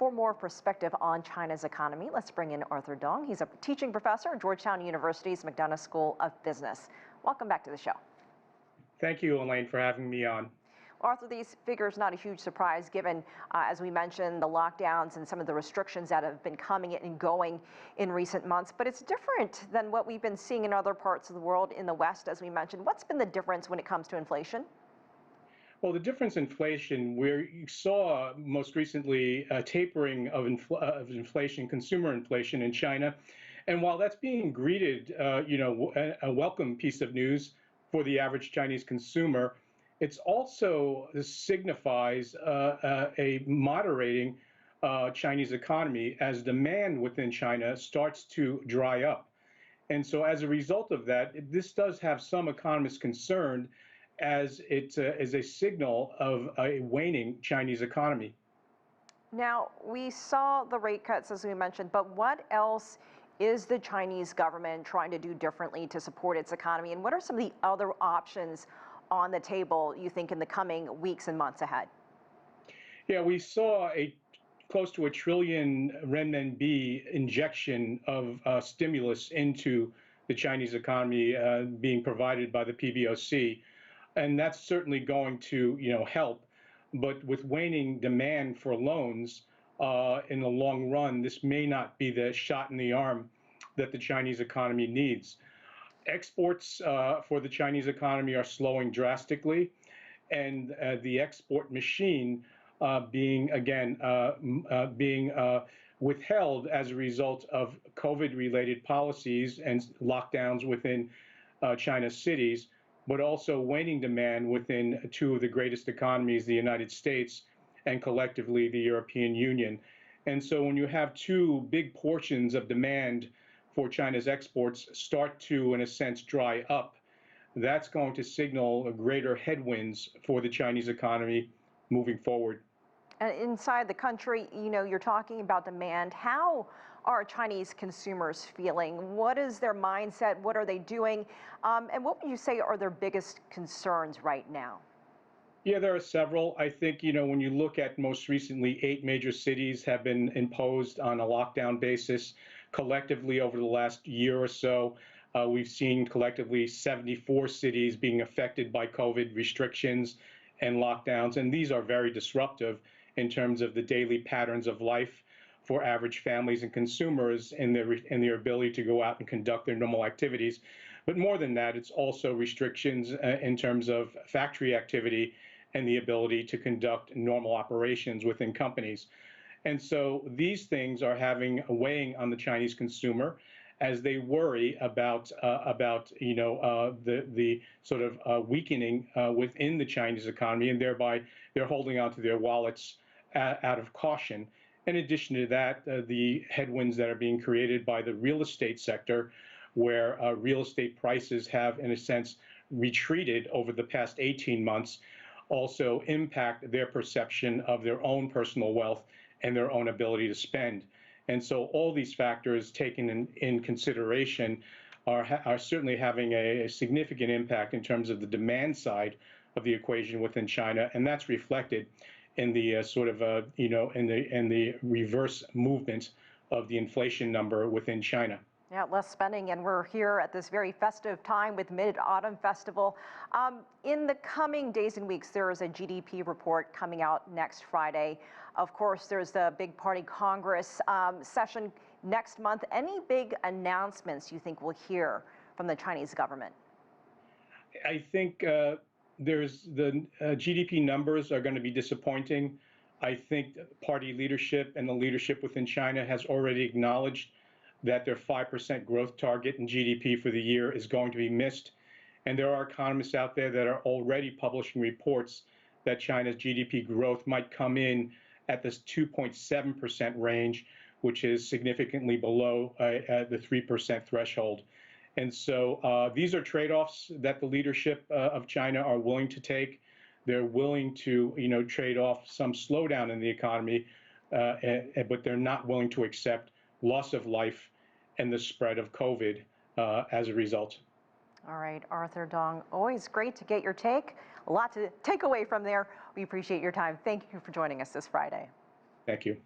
For more perspective on China's economy, let's bring in Arthur Dong. He's a teaching professor at Georgetown University's McDonough School of Business. Welcome back to the show. Thank you, Elaine, for having me on. Arthur, these figures not a huge surprise given, as we mentioned, the lockdowns and some of the restrictions that have been coming and going in recent months. But it's different than what we've been seeing in other parts of the world in the West, as we mentioned. What's been the difference when it comes to inflation? Well, the difference in inflation, where you saw most recently a tapering of inflation, consumer inflation in China, and while that's being greeted, a welcome piece of news for the average Chinese consumer, it's also signifies a moderating Chinese economy as demand within China starts to dry up. And so as a result of that, this does have some economists concerned as it is a signal of a waning Chinese economy. Now, we saw the rate cuts, as we mentioned, but what else is the Chinese government trying to do differently to support its economy? And what are some of the other options on the table, you think, in the coming weeks and months ahead? Yeah, we saw a close to 1 trillion renminbi injection of stimulus into the Chinese economy being provided by the PBOC. And that's certainly going to, help. But with waning demand for loans in the long run, this may not be the shot in the arm that the Chinese economy needs. Exports for the Chinese economy are slowing drastically, and the export machine being withheld as a result of COVID-related policies and lockdowns within China's cities, but also waning demand within two of the greatest economies, the United States and collectively the European Union. And so when you have two big portions of demand for China's exports start to, in a sense, dry up, that's going to signal a greater headwinds for the Chinese economy moving forward. And inside the country, you're talking about demand. How are Chinese consumers feeling? What is their mindset? What are they doing? And what would you say are their biggest concerns right now? Yeah, there are several. I think, when you look at most recently, 8 major cities have been imposed on a lockdown basis. Collectively, over the last year or so, we've seen collectively 74 cities being affected by COVID restrictions and lockdowns. And these are very disruptive in terms of the daily patterns of life for average families and consumers and their ability to go out and conduct their normal activities. But more than that, it's also restrictions in terms of factory activity and the ability to conduct normal operations within companies. And so these things are weighing on the Chinese consumer as they worry about the sort of weakening within the Chinese economy, and thereby they're holding on to their wallets out of caution. In addition to that, the headwinds that are being created by the real estate sector, where real estate prices have, in a sense, retreated over the past 18 months, also impact their perception of their own personal wealth and their own ability to spend. And so all these factors taken in consideration are certainly having a significant impact in terms of the demand side of the equation within China, and that's reflected in the in the reverse movement of the inflation number within China. Yeah, less spending, and we're here at this very festive time with Mid-Autumn Festival. In the coming days and weeks, there is a GDP report coming out next Friday. Of course, there's the big party Congress session next month. Any big announcements you think we'll hear from the Chinese government? I think there's the GDP numbers are going to be disappointing. I think party leadership and the leadership within China has already acknowledged that their 5% growth target in GDP for the year is going to be missed. And there are economists out there that are already publishing reports that China's GDP growth might come in at this 2.7% range, which is significantly below the 3% threshold. And so these are trade-offs that the leadership of China are willing to take. They're willing to, trade off some slowdown in the economy, but they're not willing to accept loss of life and the spread of COVID as a result. All right, Arthur Dong, always great to get your take. A lot to take away from there. We appreciate your time. Thank you for joining us this Friday. Thank you.